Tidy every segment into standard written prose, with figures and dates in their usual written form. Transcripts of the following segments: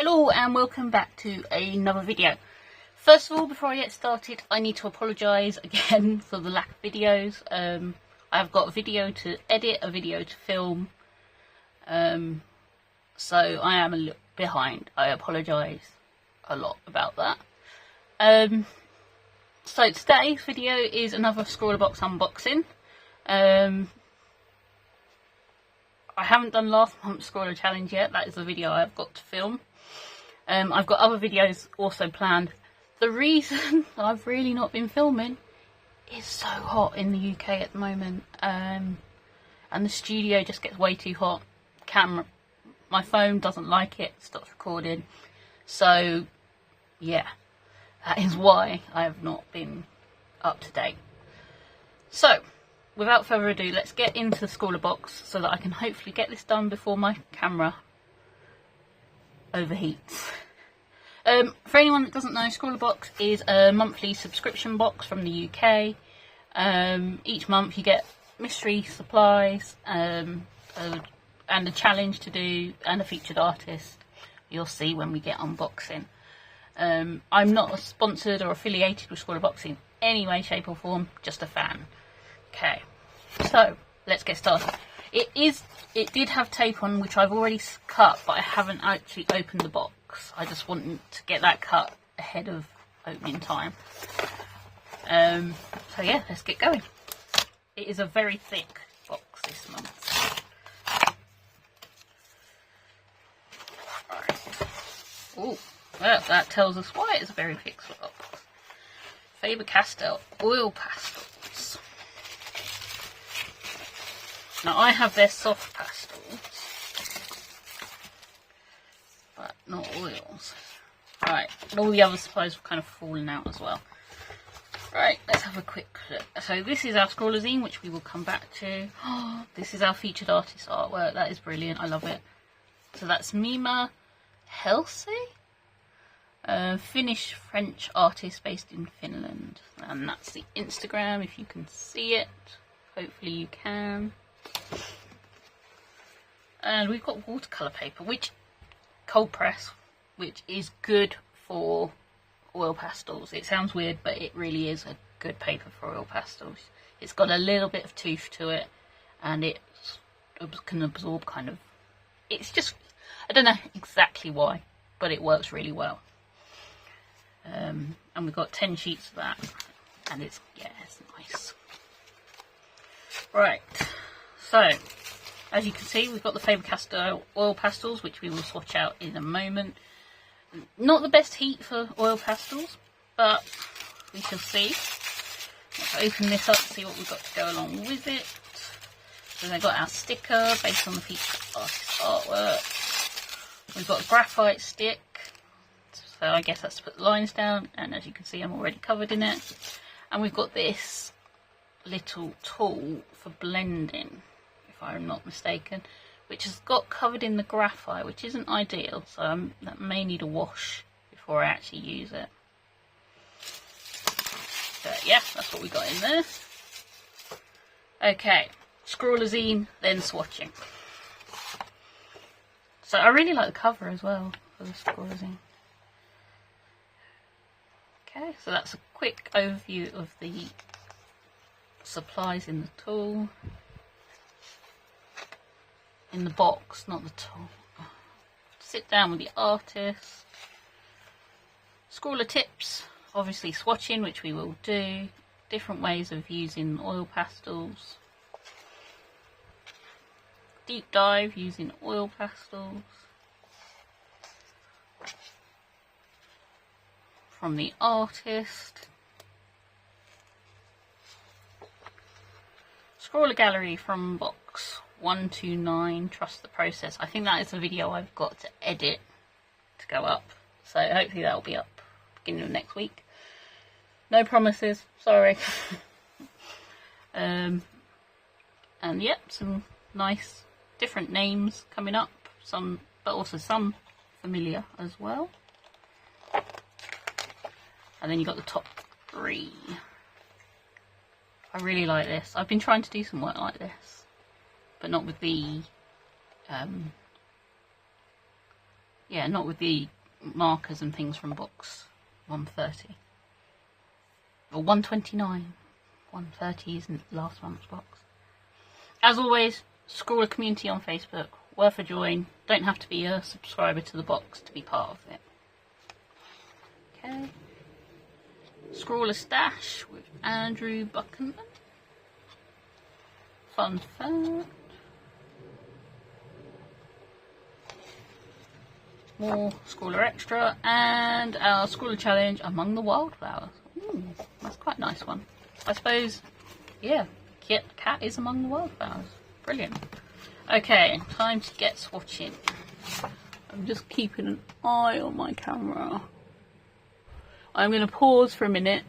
Hello and welcome back to another video. First of all, before I get started, I need to apologise again for the lack of videos. I've got a video to edit, a video to film, so I am a little behind. I apologise a lot about that. So today's video is another Scrawlrbox unboxing. I haven't done last month's Scrawler challenge yet. That is the video I've got to film. I've got other videos also planned. The reason I've really not been filming is so hot in the UK at the moment, and the studio just gets way too hot. My phone doesn't like it, stops recording. So yeah, that is why I have not been up to date. So without further ado, let's get into the Scrawlrbox so that I can hopefully get this done before my camera overheats. For anyone that doesn't know, Scrawlrbox is a monthly subscription box from the UK. Each month you get mystery supplies, and a challenge to do, and a featured artist. You'll see when we get unboxing. I'm not sponsored or affiliated with Scrawlrbox in any way, shape or form, just a fan. Okay, so let's get started. It did have tape on, which I've already cut, but I haven't actually opened the box. I just wanted to get that cut ahead of opening time. So yeah, let's get going. It is a very thick box this month. Right. Oh, well, that tells us why it's a very thick box. Faber-Castell oil pastels. Now I have their soft pastels, but not oils. Right, and all the other supplies have kind of fallen out as well. Right, let's have a quick look. So this is our Scrawler zine, which we will come back to. Oh, this is our featured artist artwork. That is brilliant. I love it. So that's Mima Helsi, a Finnish-French artist based in Finland. And that's the Instagram, if you can see it. Hopefully you can. And we've got watercolour paper, which cold press, which is good for oil pastels. It sounds weird, but it really is a good paper for oil pastels. It's got a little bit of tooth to it, and it can absorb kind of, it's just, I don't know exactly why, but it works really well. And we've got 10 sheets of that, and it's nice. Right. So, as you can see, we've got the Faber-Castell oil pastels, which we will swatch out in a moment. Not the best heat for oil pastels, but we shall see. Let's open this up and see what we've got to go along with it. So we've got our sticker based on the featured artist artwork. We've got a graphite stick, so I guess that's to put the lines down, and as you can see I'm already covered in it. And we've got this little tool for blending, if I'm not mistaken, which has got covered in the graphite, which isn't ideal, so that may need a wash before I actually use it. But yeah, that's what we got in there. Okay, Scrawler zine, then swatching. So I really like the cover as well for the Scrawler zine. Okay, so that's a quick overview of the supplies in the tool. In the box, not the tool. Sit down with the artist. Scrawler tips, obviously swatching, which we will do. Different ways of using oil pastels. Deep dive using oil pastels. From the artist. Scrawler gallery from box 129, trust the process. I think that is a video I've got to edit to go up, so hopefully that will be up beginning of next week. No promises, sorry. And yep, some nice different names coming up, some, but also some familiar as well. And then you got the top 3. I really like this. I've been trying to do some work like this, but not with the Yeah, not with the markers and things from box 130. Or 129. 130 isn't last month's box. As always, Scrawler community on Facebook. Worth a join. Don't have to be a subscriber to the box to be part of it. Okay. Scrawler Stash with Andrew Buckingham. Fun fact. More Scrawler Extra. And our Scrawler Challenge Among the Wildflowers. Ooh, that's quite a nice one. I suppose, yeah, cat is among the wildflowers. Brilliant. Okay, time to get swatching. I'm just keeping an eye on my camera. I'm going to pause for a minute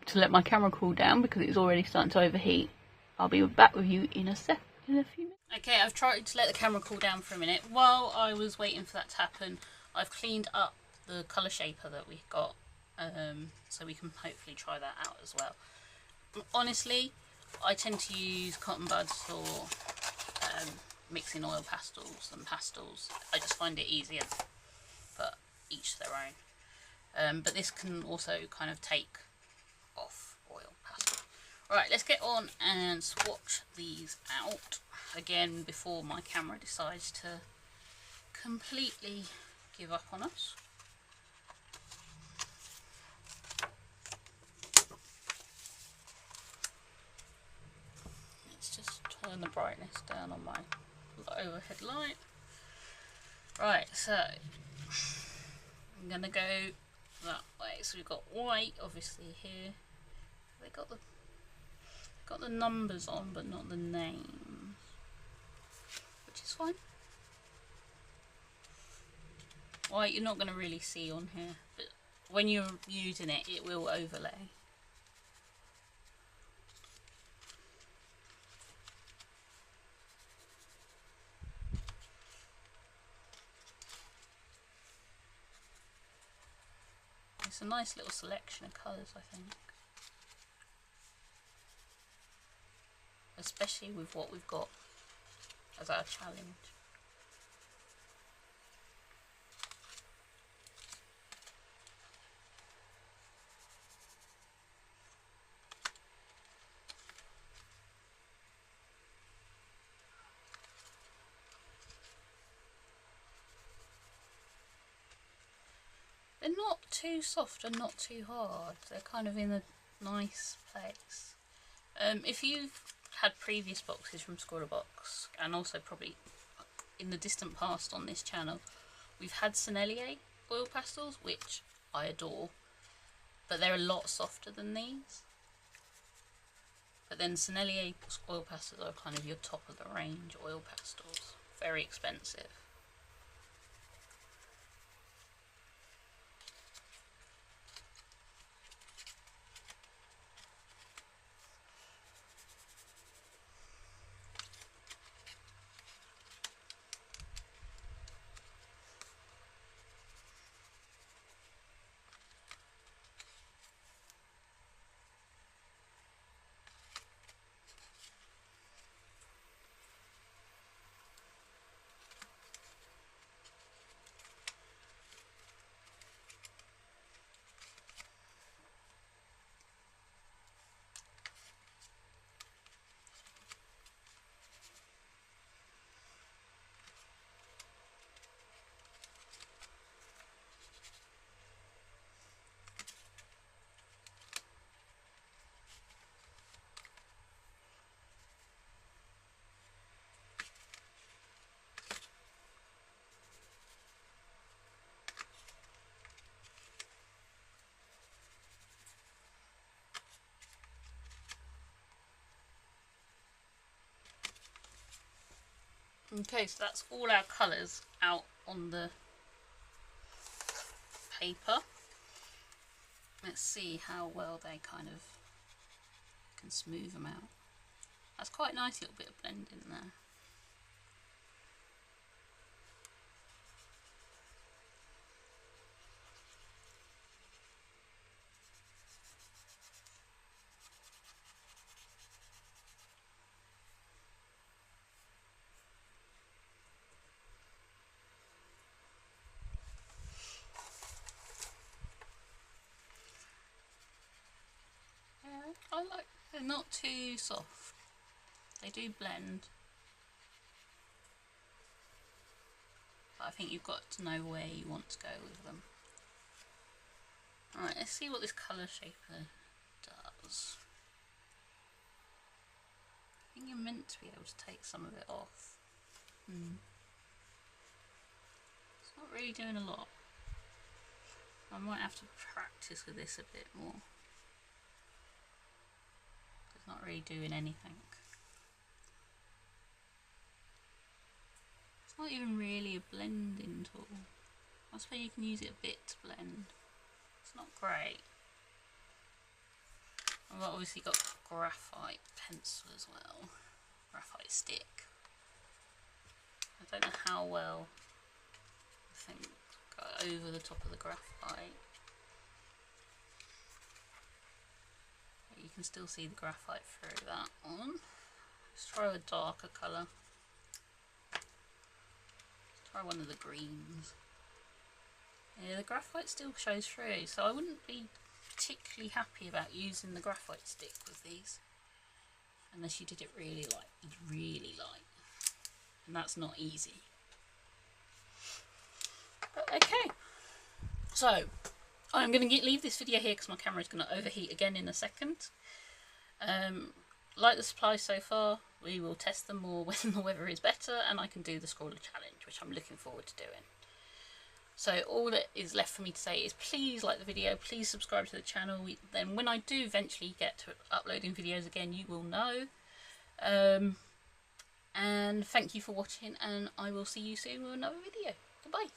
to let my camera cool down because it's already starting to overheat. I'll be back with you in a few minutes. Okay, I've tried to let the camera cool down for a minute. While I was waiting for that to happen, I've cleaned up the colour shaper that we got, so we can hopefully try that out as well. Honestly, I tend to use cotton buds for mixing oil pastels and pastels. I just find it easier, but each their own. But this can also kind of take off oil pastel. Right, let's get on and swatch these out again before my camera decides to completely give up on us. Let's just turn the brightness down on my overhead light. Right, so I'm gonna go that way. So we've got white obviously here. They got the numbers on but not the names, which is fine. White you're not going to really see on here, but when you're using it, it will overlay. It's a nice little selection of colours, I think. Especially with what we've got as our challenge. They're not too soft and not too hard. They're kind of in a nice place. If you've had previous boxes from Scrawlrbox, and also probably in the distant past on this channel, we've had Sennelier oil pastels, which I adore, but they're a lot softer than these. But then Sennelier oil pastels are kind of your top of the range oil pastels. Very expensive. Okay, so that's all our colours out on the paper. Let's see how well they kind of can smooth them out. That's quite a nice little bit of blend in there. They're not too soft. They do blend. But I think you've got to know where you want to go with them. Alright, let's see what this colour shaper does. I think you're meant to be able to take some of it off. It's not really doing a lot. I might have to practice with this a bit more. It's not really doing anything. It's not even really a blending tool. I suppose you can use it a bit to blend. It's not great. I've obviously got graphite pencil as well. Graphite stick. I don't know how well the thing got over the top of the graphite. But you can still see the graphite through that one. Let's try a darker colour. Let's try one of the greens. Yeah, the graphite still shows through, so I wouldn't be particularly happy about using the graphite stick with these unless you did it really light, and that's not easy. But okay, so I'm going to leave this video here because my camera is going to overheat again in a second. Like the supplies so far, we will test them more when the weather is better and I can do the Scrawler challenge, which I'm looking forward to doing. So all that is left for me to say is please like the video, please subscribe to the channel. Then when I do eventually get to uploading videos again, you will know. And thank you for watching, and I will see you soon with another video. Goodbye.